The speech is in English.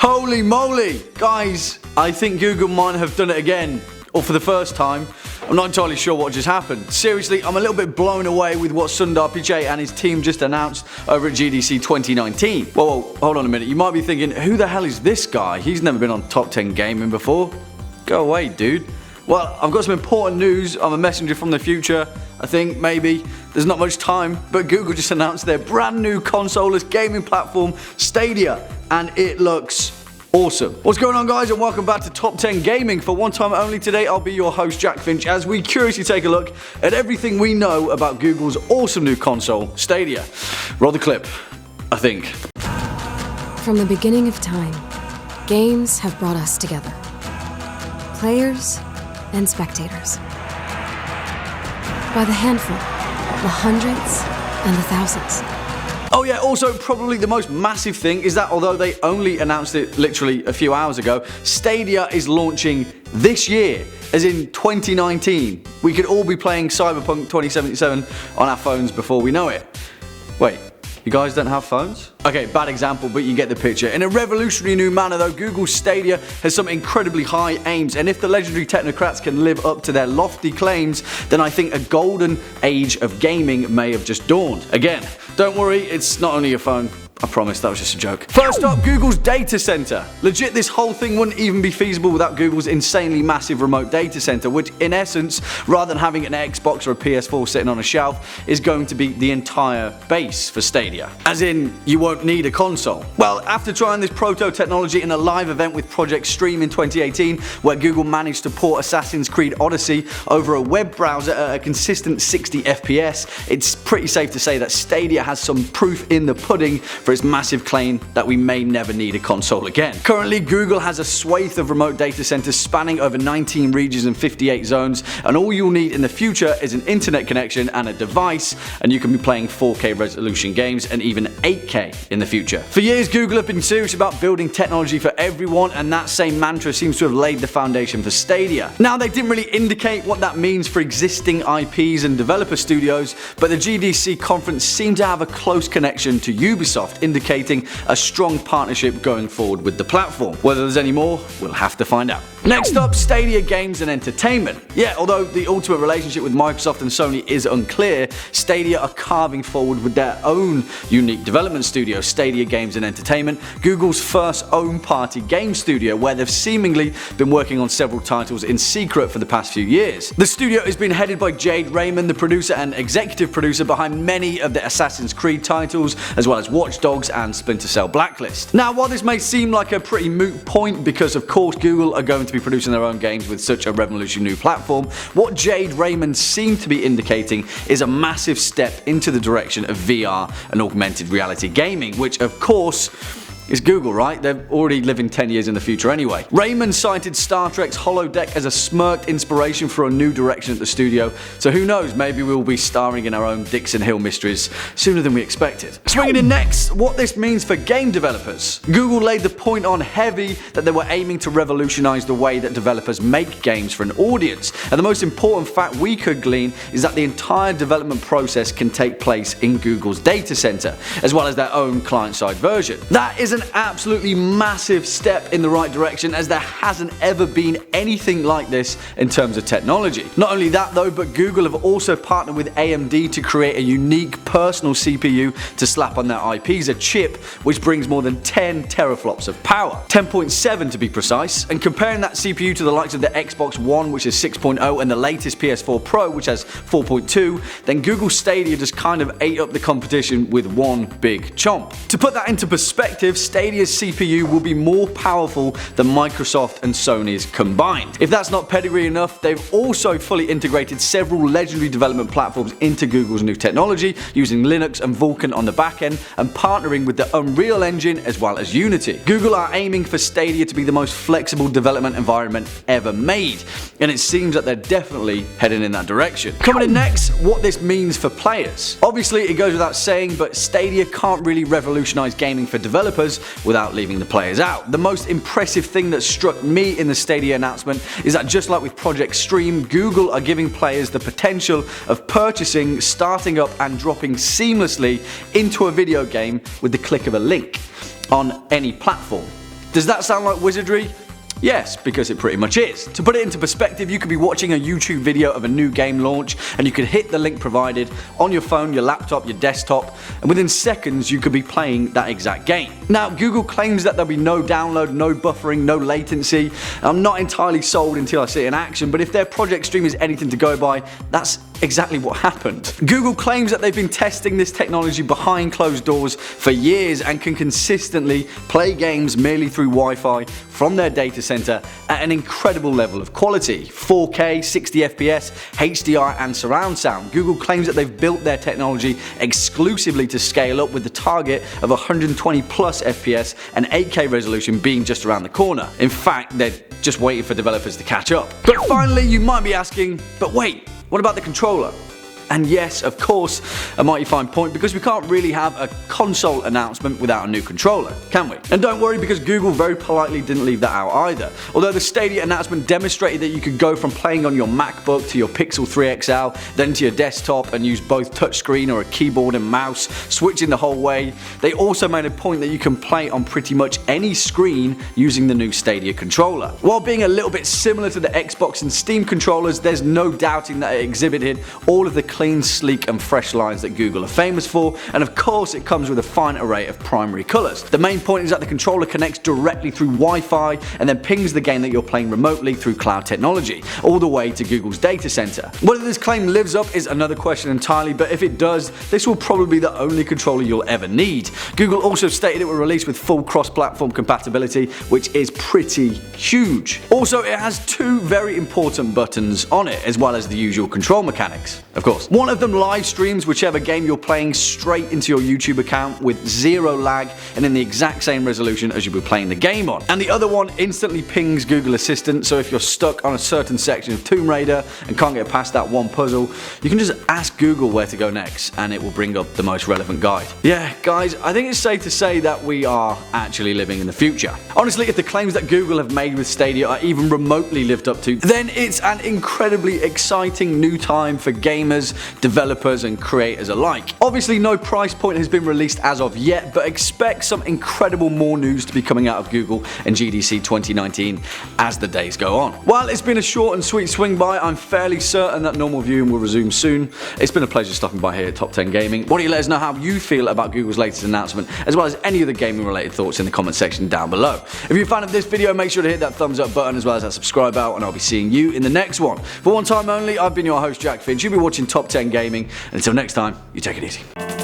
Holy moly! Guys, I think Google might have done it again. Or for the first time. I'm not entirely sure what just happened. Seriously, I'm a little bit blown away with what Sundar Pichai and his team just announced over at GDC 2019. Whoa, hold on a minute. You might be thinking, who the hell is this guy? He's never been on Top 10 Gaming before. Go away, dude. Well, I've got some important news. I'm a messenger from the future. I think, maybe. There's not much time, but Google just announced their brand new console-less gaming platform, Stadia, and it looks awesome. What's going on, guys, and welcome back to Top 10 Gaming. For one time only today, I'll be your host, Jack Finch, as we curiously take a look at everything we know about Google's awesome new console, Stadia. Roll the clip, I think. From the beginning of time, games have brought us together. Players and spectators. By the handful, the hundreds, and the thousands. Oh yeah, also probably the most massive thing is that although they only announced it literally a few hours ago, Stadia is launching this year, as in 2019. We could all be playing Cyberpunk 2077 on our phones before we know it. Wait, you guys don't have phones? Okay, bad example, but you get the picture. In a revolutionary new manner though, Google's Stadia has some incredibly high aims, and if the legendary technocrats can live up to their lofty claims, then I think a golden age of gaming may have just dawned. Again, don't worry, it's not only your phone. I promise that was just a joke. First up, Google's data center. Legit, this whole thing wouldn't even be feasible without Google's insanely massive remote data center, which in essence, rather than having an Xbox or a PS4 sitting on a shelf, is going to be the entire base for Stadia. As in, you won't need a console. Well, after trying this proto technology in a live event with Project Stream in 2018, where Google managed to port Assassin's Creed Odyssey over a web browser at a consistent 60 FPS, it's pretty safe to say that Stadia has some proof in the pudding for its massive claim that we may never need a console again. Currently, Google has a swathe of remote data centers spanning over 19 regions and 58 zones, and all you'll need in the future is an internet connection and a device, and you can be playing 4K resolution games and even 8K in the future. For years, Google have been serious about building technology for everyone, and that same mantra seems to have laid the foundation for Stadia. Now, they didn't really indicate what that means for existing IPs and developer studios, but the GDC conference seemed to have a close connection to Ubisoft, indicating a strong partnership going forward with the platform. Whether there's any more, we'll have to find out. Next up, Stadia Games and Entertainment. Yeah, although the ultimate relationship with Microsoft and Sony is unclear, Stadia are carving forward with their own unique development studio, Stadia Games and Entertainment, Google's first own party game studio, where they've seemingly been working on several titles in secret for the past few years. The studio has been headed by Jade Raymond, the producer and executive producer behind many of the Assassin's Creed titles, as well as Watch Dogs and Splinter Cell Blacklist. Now, while this may seem like a pretty moot point because of course Google are going to be producing their own games with such a revolutionary new platform, what Jade Raymond seemed to be indicating is a massive step into the direction of VR and augmented reality gaming, which of course is Google, right? They're already living 10 years in the future anyway. Raymond cited Star Trek's holodeck as a smirked inspiration for a new direction at the studio, so who knows, maybe we'll be starring in our own Dixon Hill mysteries sooner than we expected. Swinging in next, what this means for game developers. Google laid the point on heavy that they were aiming to revolutionize the way that developers make games for an audience, and the most important fact we could glean is that the entire development process can take place in Google's data center, as well as their own client-side version. That is an absolutely massive step in the right direction, as there hasn't ever been anything like this in terms of technology. Not only that though, but Google have also partnered with AMD to create a unique personal CPU to slap on their IPs, a chip which brings more than 10 teraflops of power. 10.7 to be precise, and comparing that CPU to the likes of the Xbox One, which is 6.0, and the latest PS4 Pro, which has 4.2, then Google Stadia just kind of ate up the competition with one big chomp. To put that into perspective, Stadia's CPU will be more powerful than Microsoft and Sony's combined. If that's not pedigree enough, they've also fully integrated several legendary development platforms into Google's new technology, using Linux and Vulkan on the back end, and partnering with the Unreal Engine as well as Unity. Google are aiming for Stadia to be the most flexible development environment ever made, and it seems that they're definitely heading in that direction. Coming in next, what this means for players. Obviously, it goes without saying, but Stadia can't really revolutionize gaming for developers without leaving the players out. The most impressive thing that struck me in the Stadia announcement is that just like with Project Stream, Google are giving players the potential of purchasing, starting up and dropping seamlessly into a video game with the click of a link on any platform. Does that sound like wizardry? Yes, because it pretty much is. To put it into perspective, you could be watching a YouTube video of a new game launch and you could hit the link provided on your phone, your laptop, your desktop, and within seconds you could be playing that exact game. Now, Google claims that there'll be no download, no buffering, no latency. I'm not entirely sold until I see it in action, but if their Project Stream is anything to go by, that's exactly what happened. Google claims that they've been testing this technology behind closed doors for years and can consistently play games merely through Wi-Fi from their data center at an incredible level of quality. 4K, 60 FPS, HDR and surround sound. Google claims that they've built their technology exclusively to scale up, with the target of 120 plus FPS and 8K resolution being just around the corner. In fact, they're just waiting for developers to catch up. But finally, you might be asking, but wait, what about the controller? And yes, of course, a mighty fine point, because we can't really have a console announcement without a new controller, can we? And don't worry, because Google very politely didn't leave that out either. Although the Stadia announcement demonstrated that you could go from playing on your MacBook to your Pixel 3 XL, then to your desktop and use both touchscreen or a keyboard and mouse, switching the whole way, they also made a point that you can play on pretty much any screen using the new Stadia controller. While being a little bit similar to the Xbox and Steam controllers, there's no doubting that it exhibited all of the clean, sleek and fresh lines that Google are famous for, and of course it comes with a fine array of primary colours. The main point is that the controller connects directly through Wi-Fi and then pings the game that you're playing remotely through cloud technology, all the way to Google's data center. Whether this claim lives up is another question entirely, but if it does, this will probably be the only controller you'll ever need. Google also stated it will release with full cross-platform compatibility, which is pretty huge. Also, it has two very important buttons on it, as well as the usual control mechanics, of course. One of them live streams whichever game you're playing straight into your YouTube account with zero lag and in the exact same resolution as you'll be playing the game on. And the other one instantly pings Google Assistant, so if you're stuck on a certain section of Tomb Raider and can't get past that one puzzle, you can just ask Google where to go next and it will bring up the most relevant guide. Yeah, guys, I think it's safe to say that we are actually living in the future. Honestly, if the claims that Google have made with Stadia are even remotely lived up to, then it's an incredibly exciting new time for gamers, developers and creators alike. Obviously no price point has been released as of yet, but expect some incredible more news to be coming out of Google and GDC 2019 as the days go on. While it's been a short and sweet swing by, I'm fairly certain that normal viewing will resume soon. It's been a pleasure stopping by here at Top 10 Gaming. Why don't you let us know how you feel about Google's latest announcement, as well as any other gaming related thoughts in the comment section down below. If you're a fan of this video, make sure to hit that thumbs up button as well as that subscribe bell, and I'll be seeing you in the next one. For one time only, I've been your host Jack Finch. You've been watching Top 10 Gaming. Until next time, you take it easy.